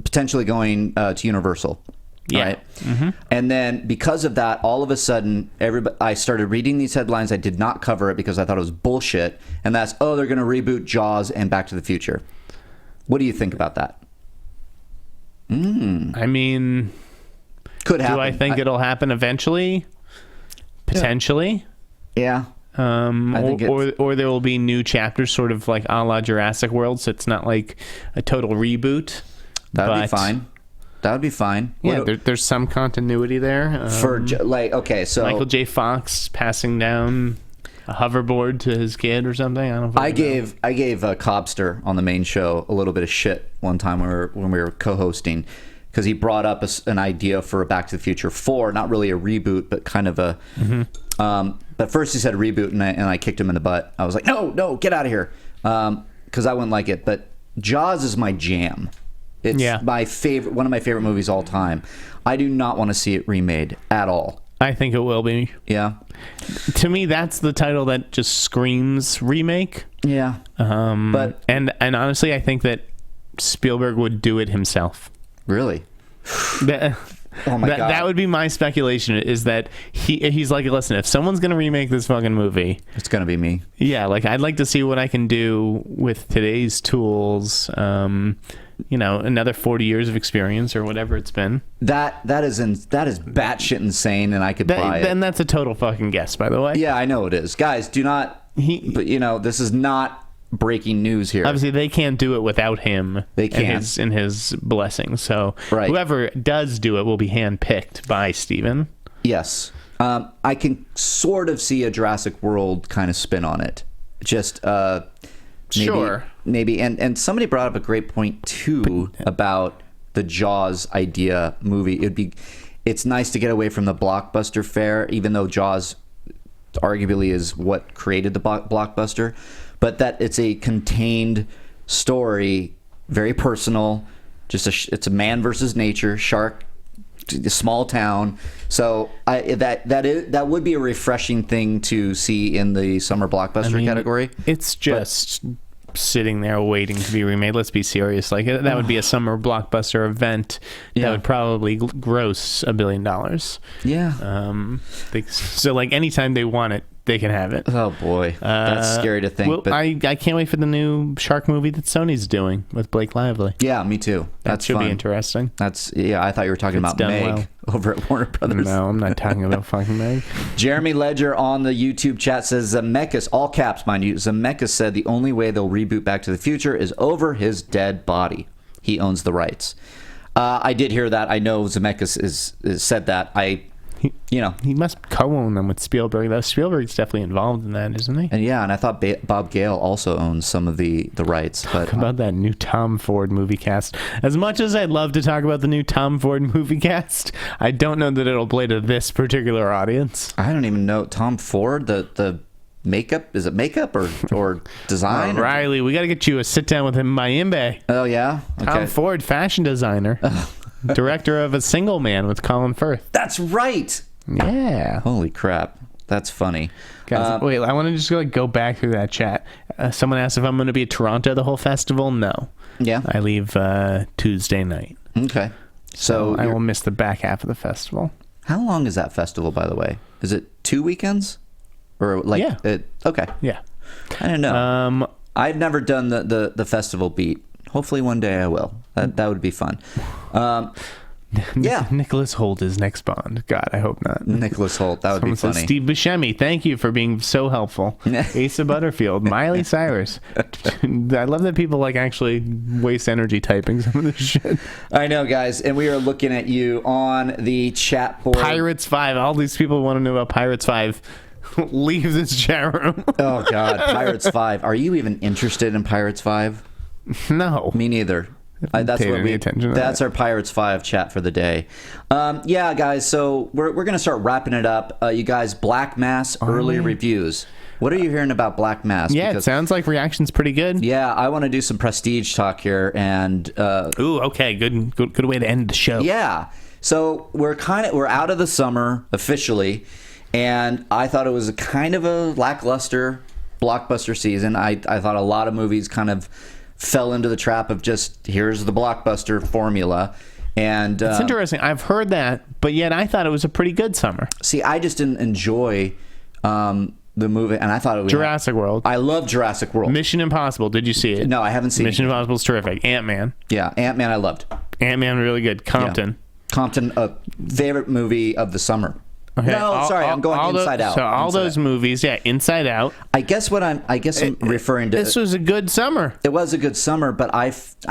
potentially going to Universal, right? Mm-hmm. And then because of that, all of a sudden, I started reading these headlines. I did not cover it because I thought it was bullshit. And that's, they're going to reboot Jaws and Back to the Future. What do you think about that? I mean, could happen. Do I think it'll happen eventually? Potentially. Yeah. I think or there will be new chapters, sort of like a la Jurassic World. So it's not like a total reboot. That would be fine. That would be fine. Yeah, there's some continuity there. So Michael J. Fox passing down a hoverboard to his kid or something. I don't know. I gave Cobster on the main show a little bit of shit one time when we were co-hosting, because he brought up an idea for a Back to the Future 4, not really a reboot, but kind of a. But first he said reboot, and I kicked him in the butt. I was like, no, get out of here, because I wouldn't like it. But Jaws is my jam. It's one of my favorite movies all time. I do not want to see it remade at all. I think it will be. Yeah. To me, that's the title that just screams remake. Yeah. But honestly, I think that Spielberg would do it himself. Really? Oh my God. That would be my speculation, is that he's like, listen, if someone's going to remake this fucking movie, it's going to be me. Yeah, like, I'd like to see what I can do with today's tools. Another 40 years of experience or whatever it's been. That is batshit insane, and I could buy it. Then that's a total fucking guess, by the way. Yeah, I know it is. Guys, do not. But this is not breaking news here. Obviously, they can't do it without him. They can't. And his blessing. So whoever does do it will be handpicked by Steven. Yes. I can sort of see a Jurassic World kind of spin on it. Just maybe. And somebody brought up a great point too about the Jaws idea movie. It's nice to get away from the blockbuster fare, even though Jaws arguably is what created the blockbuster, but that it's a contained story, very personal. It's a man versus nature, shark, small town. So that would be a refreshing thing to see in the summer blockbuster category. It's just sitting there waiting to be remade. Let's be serious. Like, that would be a summer blockbuster event that would probably gross $1 billion. Yeah. So like anytime they want it, they can have it. Oh boy, that's scary to think. Well, but I can't wait for the new shark movie that Sony's doing with Blake Lively. Yeah, me too. That should be interesting. I thought you were talking about Meg over at Warner Brothers. No, I'm not talking about fucking Meg. Jeremy Ledger on the YouTube chat says Zemeckis, all caps mind you, Zemeckis said the only way they'll reboot Back to the Future is over his dead body. He owns the rights. I did hear that. I know Zemeckis is said that. He must co-own them with Spielberg, though. Spielberg's definitely involved in that, isn't he? And I thought Bob Gale also owns some of the rights. But Talk about that new Tom Ford movie cast. As much as I'd love to talk about the new Tom Ford movie cast, I don't know that it'll play to this particular audience. I don't even know. Tom Ford, the makeup, is it makeup or design? Riley, we got to get you a sit-down with him in Mayimbe. Oh, yeah? Okay. Tom Ford, fashion designer. Director of A Single Man with Colin Firth. That's right. Yeah. Holy crap. That's funny. Guys, wait, I want to just go back through that chat. Someone asked if I'm going to be at Toronto the whole festival. No. Yeah. I leave Tuesday night. Okay. So I will miss the back half of the festival. How long is that festival, by the way? Is it 2 weekends? Or Yeah. Okay. Yeah. I don't know. I've never done the festival beat. Hopefully one day I will. That would be fun. Yeah. Nicholas Hoult is next Bond. God, I hope not. Nicholas Hoult. That would Someone be funny. says, Steve Buscemi, thank you for being so helpful. Asa Butterfield, Miley Cyrus. I love that people actually waste energy typing some of this shit. I know, guys. And we are looking at you on the chat board. Pirates 5. All these people want to know about Pirates 5. Leave this chat room. Oh, God. Pirates 5. Are you even interested in Pirates 5? No. Me neither. That's our Pirates 5 chat for the day. Yeah, guys, so we're going to start wrapping it up. You guys, Black Mass early reviews. What are you hearing about Black Mass? Yeah, it sounds like reaction's pretty good. Yeah, I want to do some prestige talk here. And ooh, okay, good way to end the show. Yeah, so we're out of the summer officially, and I thought it was a kind of a lackluster blockbuster season. I thought a lot of movies kind of fell into the trap of just here's the blockbuster formula. And it's interesting. I've heard that, but yet I thought it was a pretty good summer. See, I just didn't enjoy the movie, and I thought it was Jurassic World. I love Jurassic World. Mission Impossible. Did you see it? No, I haven't seen Mission it. Impossible is terrific. Ant-Man. Yeah, Ant-Man I loved. Ant-Man really good. Compton. Yeah. Compton, favorite movie of the summer. Okay. No, sorry, I'm going Inside Out. So all those movies, yeah, Inside Out. I guess I'm referring to. This was a good summer. It was a good summer, but I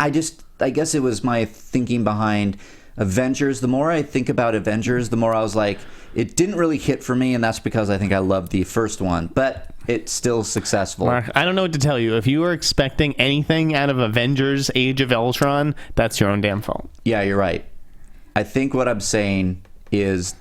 guess it was my thinking behind Avengers. The more I think about Avengers, the more I was like, it didn't really hit for me, and that's because I think I loved the first one, but it's still successful. Mark, I don't know what to tell you. If you were expecting anything out of Avengers Age of Ultron, that's your own damn fault. Yeah, you're right. I think what I'm saying is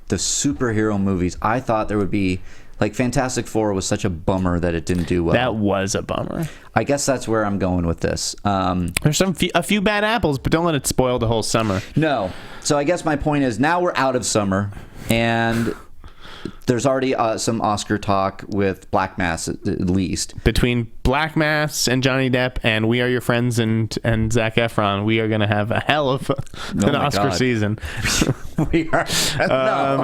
the superhero movies, I thought there would be, like Fantastic Four was such a bummer that it didn't do well. That was a bummer. I guess that's where I'm going with this. There's a few bad apples, but don't let it spoil the whole summer. No. So I guess my point is now we're out of summer, and there's already some Oscar talk with Black Mass at least. Between Black Mass and Johnny Depp and We Are Your Friends and Zac Efron, we are going to have a hell of an Oscar season. We are.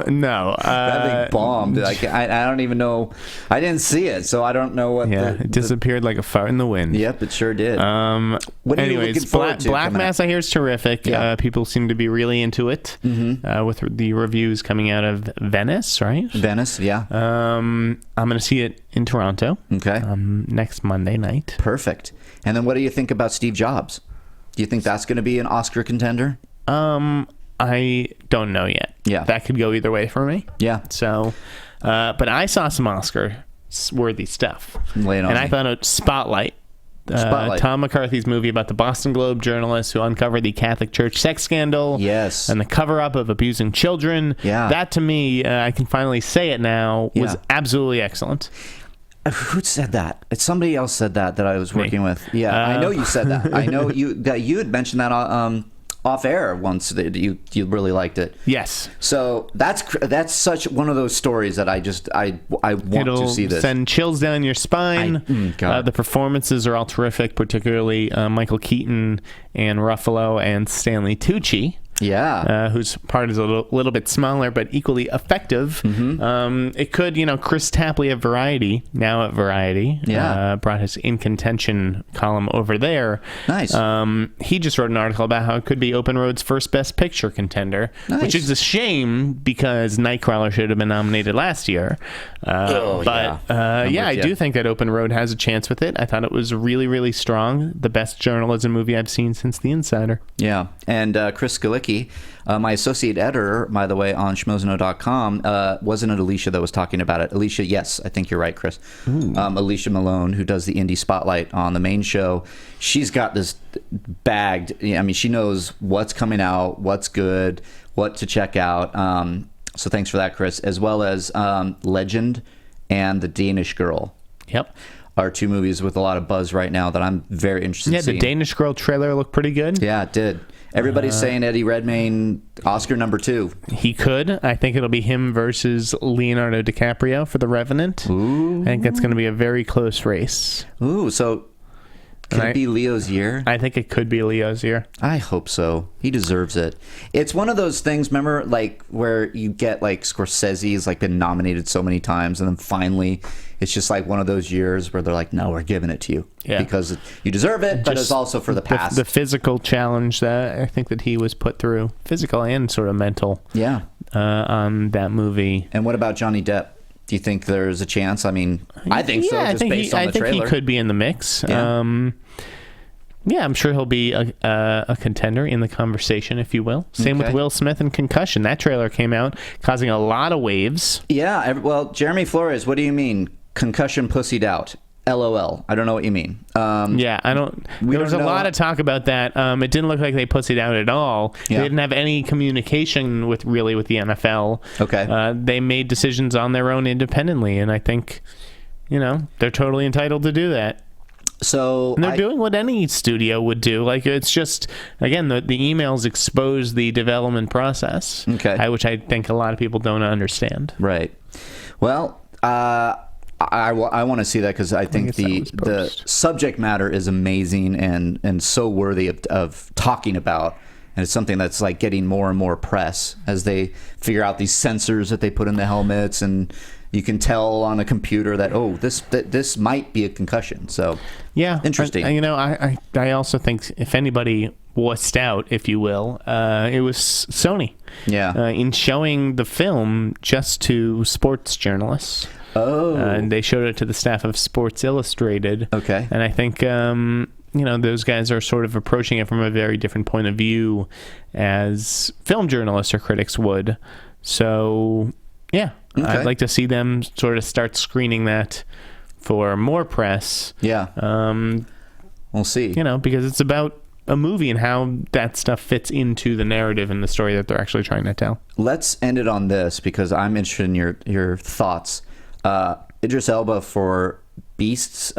No. That thing bombed. I don't even know. I didn't see it, so I don't know what. Yeah, it disappeared like a fart in the wind. Yep, it sure did. What are you looking forward to? Black Mass, I hear, is terrific. Yeah. People seem to be really into it. With the reviews coming out of Venice, right? Venice, yeah. I'm going to see it in Toronto. Okay. Next Monday night. Perfect. And then what do you think about Steve Jobs? Do you think that's going to be an Oscar contender? I don't know yet. Yeah. That could go either way for me. Yeah. So, but I saw some Oscar-worthy stuff. Lay it on and me. I thought Spotlight. Tom McCarthy's movie about the Boston Globe journalist who uncovered the Catholic Church sex scandal. Yes. And the cover-up of abusing children. Yeah. That, to me, I can finally say it now, was absolutely excellent. Who said that? Somebody else said that I was working with. Yeah, I know you said that. I know you had mentioned that off air once that you really liked it. Yes. So that's such one of those stories that I want to see this. It'll send chills down your spine. The performances are all terrific, particularly Michael Keaton and Ruffalo and Stanley Tucci. Yeah. Whose part is a little bit smaller, but equally effective. It could, Chris Tapley of Variety, now at Variety, brought his In Contention column over there. Nice. He just wrote an article about how it could be Open Road's first Best Picture contender, which is a shame because Nightcrawler should have been nominated last year. I do think that Open Road has a chance with it. I thought it was really, really strong. The best journalism movie I've seen since The Insider. Yeah. And Chris Skillick quickie. My associate editor, by the way, on schmozno.com, wasn't it Alicia that was talking about it? Alicia, yes, I think you're right, Chris. Alicia Malone, who does the Indie Spotlight on the main show, she's got this bagged. I mean, she knows what's coming out, what's good, what to check out. So thanks for that, Chris. As well as Legend and The Danish Girl. Yep. Are two movies with a lot of buzz right now that I'm very interested in seeing. The Danish Girl trailer looked pretty good. Yeah, it did. Everybody's saying Eddie Redmayne, Oscar number 2. He could. I think it'll be him versus Leonardo DiCaprio for The Revenant. Ooh. I think that's going to be a very close race. Ooh, so could it be Leo's year? I think it could be Leo's year. I hope so. He deserves it. It's one of those things, remember, like where you get like Scorsese's like been nominated so many times, and then finally it's just like one of those years where they're like, no, we're giving it to you because you deserve it, but it's also for the past. The physical challenge that I think that he was put through, physical and sort of mental, on that movie. And what about Johnny Depp? Do you think there's a chance? I mean, I think so, just based on the trailer. I think he could be in the mix. Yeah, I'm sure he'll be a contender in the conversation, if you will. Same with Will Smith and Concussion. That trailer came out, causing a lot of waves. Yeah, well, Jeremy Flores, what do you mean? Concussion pussied out. LOL. I don't know what you mean. There was a lot of talk about that. It didn't look like they pussied out at all. Yeah. They didn't have any communication with the NFL. Okay. They made decisions on their own independently, and I think, they're totally entitled to do that. So and they're doing what any studio would do. Like, it's just, again, the emails expose the development process, which I think a lot of people don't understand. Right. Well, I want to see that because I think the subject matter is amazing and so worthy of talking about. And it's something that's like getting more and more press as they figure out these sensors that they put in the helmets, and you can tell on a computer that this might be a concussion. So interesting. I also think if anybody wussed out, if you will, it was Sony. Yeah. In showing the film just to sports journalists. Oh. And they showed it to the staff of Sports Illustrated. Okay. And I think those guys are sort of approaching it from a very different point of view as film journalists or critics would. So, I'd like to see them sort of start screening that for more press. Yeah. We'll see. Because it's about a movie and how that stuff fits into the narrative and the story that they're actually trying to tell. Let's end it on this because I'm interested in your thoughts. Idris Elba for Beasts.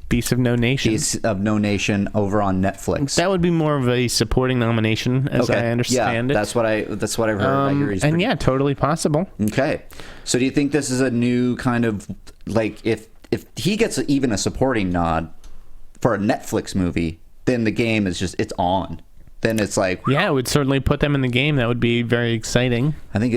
Beasts of No Nation. Beasts of No Nation over on Netflix. That would be more of a supporting nomination, as I understand it. That's what I've heard. Totally possible. Okay, so do you think this is a new kind of like if he gets even a supporting nod for a Netflix movie, then the game is just it's on. Then it's like it would certainly put them in the game. That would be very exciting. I think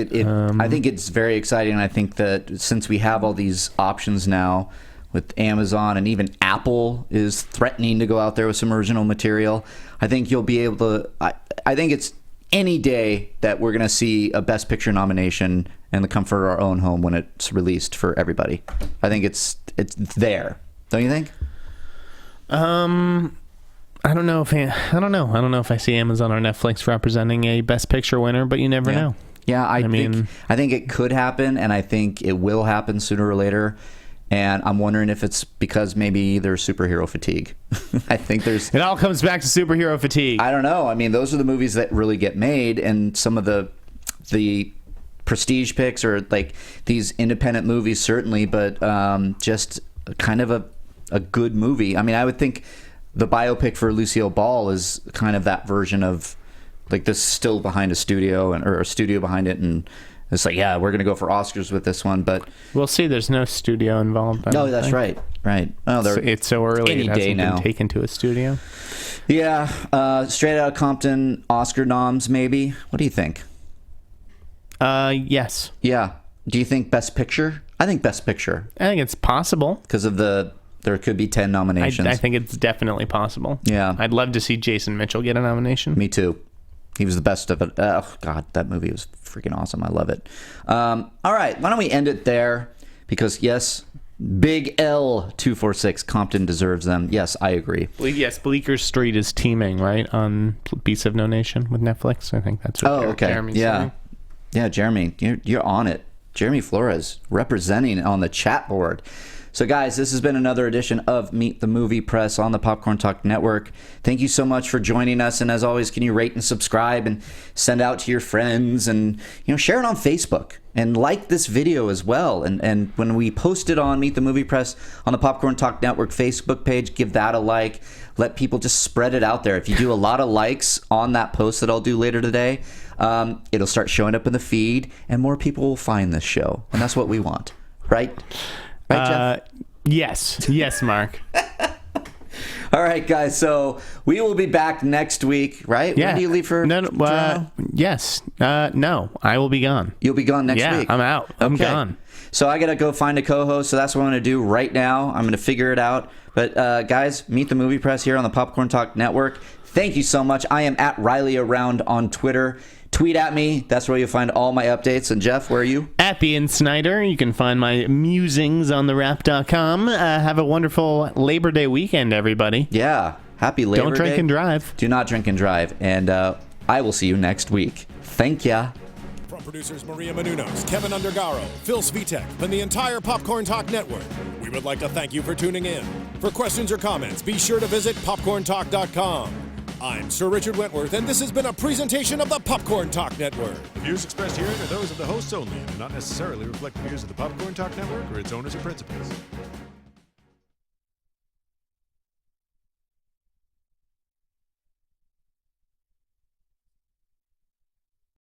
I think it's very exciting. I think that since we have all these options now with Amazon and even Apple is threatening to go out there with some original material, I think you'll be able to. I think it's any day that we're going to see a Best Picture nomination in the comfort of our own home when it's released for everybody. I think it's there. Don't you think? I don't know if I see Amazon or Netflix representing a Best Picture winner, but you never know. Yeah, I think it could happen, and I think it will happen sooner or later. And I'm wondering if it's because maybe there's superhero fatigue. I think it all comes back to superhero fatigue. I don't know. I mean, those are the movies that really get made, and some of the prestige picks or like these independent movies certainly, but just kind of a good movie. I mean, I would think the biopic for Lucille Ball is kind of that version of like this still behind a studio or a studio behind it, and it's like, we're going to go for Oscars with this one, but we'll see. There's no studio involved. No, that's right. Oh, it's so early. Any day now. Been taken to a studio. Yeah, Straight Outta Compton Oscar noms, maybe. What do you think? Yes. Yeah. Do you think Best Picture? I think Best Picture. I think it's possible because of there could be 10 nominations. I think it's definitely possible. Yeah. I'd love to see Jason Mitchell get a nomination. Me too. He was the best of it. Oh, God, that movie was freaking awesome. I love it. All right, why don't we end it there? Because, yes, Big L246. Compton deserves them. Yes, I agree. Yes, Bleecker Street is teaming, right, on Beasts of No Nation with Netflix. I think that's what okay. Jeremy's yeah. saying. Yeah, Jeremy, you're on it. Jeremy Flores representing on the chat board. So, guys, this has been another edition of Meet the Movie Press on the Popcorn Talk Network. Thank you so much for joining us. And as always, can you rate and subscribe and send out to your friends and, share it on Facebook and like this video as well. And when we post it on Meet the Movie Press on the Popcorn Talk Network Facebook page, give that a like. Let people just spread it out there. If you do a lot of likes on that post that I'll do later today, it'll start showing up in the feed and more people will find this show. And that's what we want, right? Right, Jeff? Yes, Mark. All right, guys. So we will be back next week, right? Yeah. When do you leave for? Yes. No, I will be gone. You'll be gone next week. Yeah, I'm out. I'm gone. So I gotta go find a co-host. So that's what I'm gonna do right now. I'm gonna figure it out. But guys, Meet the Movie Press here on the Popcorn Talk Network. Thank you so much. I am at Reilly Around on Twitter. Tweet at me. That's where you'll find all my updates. And Jeff, where are you? At the Sneider. You can find my musings on therap.com. Have a wonderful Labor Day weekend, everybody. Yeah. Happy Labor Day. Don't drink and drive. Do not drink and drive. And I will see you next week. Thank ya. From producers Maria Menounos, Kevin Undergaro, Phil Svitek, and the entire Popcorn Talk Network, we would like to thank you for tuning in. For questions or comments, be sure to visit popcorntalk.com. I'm Sir Richard Wentworth, and this has been a presentation of the Popcorn Talk Network. The views expressed herein are those of the hosts only and do not necessarily reflect the views of the Popcorn Talk Network or its owners or principals.